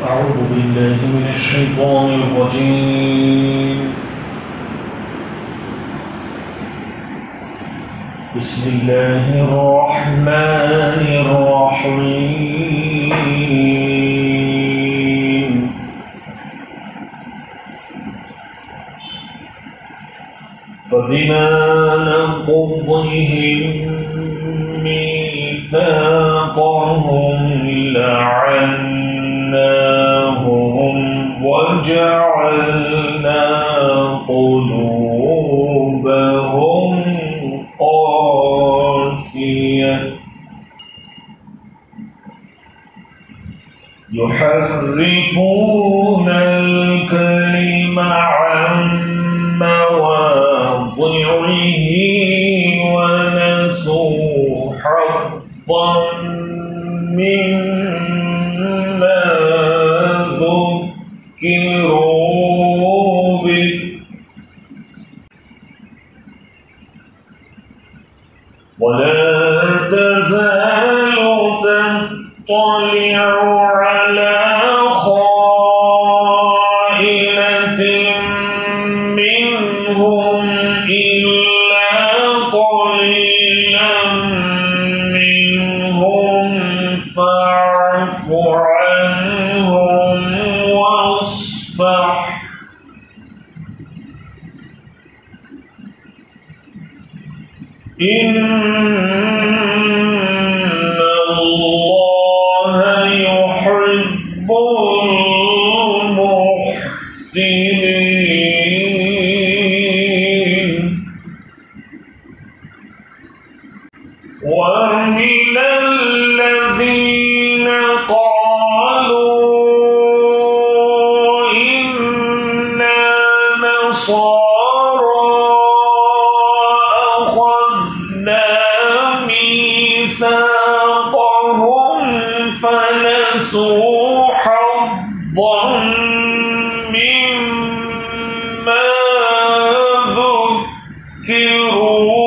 أعوذ بالله من الشيطان الرجيم بسم الله الرحمن الرحيم فبما نقضهم ميثاقهم لعناهم وجعلنا قلوبهم قاسية يحرفون الكلم عن مواضعه ونسوا حظا مما ذكروا به ولا تزال تطلع على خائنة منهم إلا قليلا منهم فاعف عنهم واصفح إن الله يحب المحسنين ومن الذين قالوا إنا نصارى أخذنا ميثاقهم فنسوا حظا مما ذكروا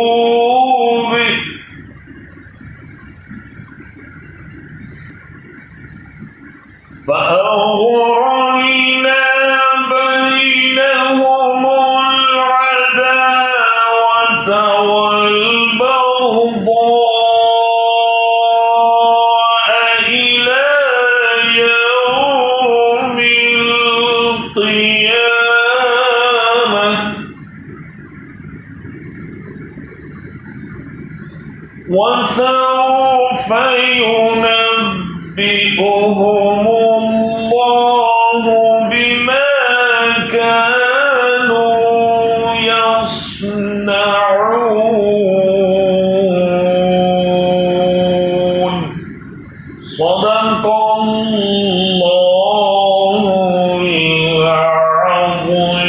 به فأغرينا بينهم العداوة والبغضاء إلى يوم القيامة وسوف ينبئهم الله بما كانوا يصنعون صدق الله العظيم।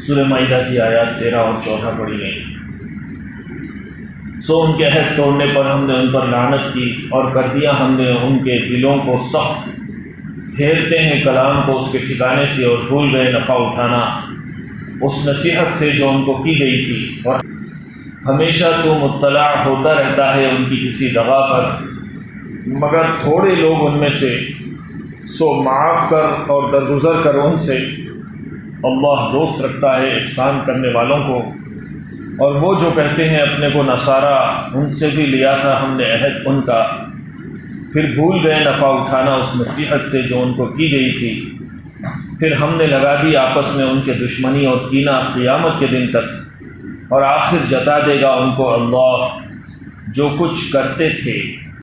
सूरह माइदा की आयत 13 और 14 पढ़ी गई। सो उनके अहद तोड़ने पर हमने उन पर लानत की और कर दिया हमने उनके दिलों को सख्त। फेरते हैं कलाम को उसके ठिकाने से और भूल गए नफ़ा उठाना उस नसीहत से जो उनको की गई थी। और हमेशा तो मुत्तला होता रहता है उनकी किसी दगा पर, मगर थोड़े लोग उनमें से सो माफ़ कर और दरगुजर कर उनसे। अल्लाह दोस्त रखता है एहसान करने वालों को। और वो जो कहते हैं अपने को नसारा, उनसे भी लिया था हमने अहद उनका, फिर भूल गए नफ़ा उठाना उस नसीहत से जो उनको की गई थी। फिर हमने लगा दी आपस में उनके दुश्मनी और कीना क़ियामत के दिन तक, और आखिर जता देगा उनको अल्लाह जो कुछ करते थे।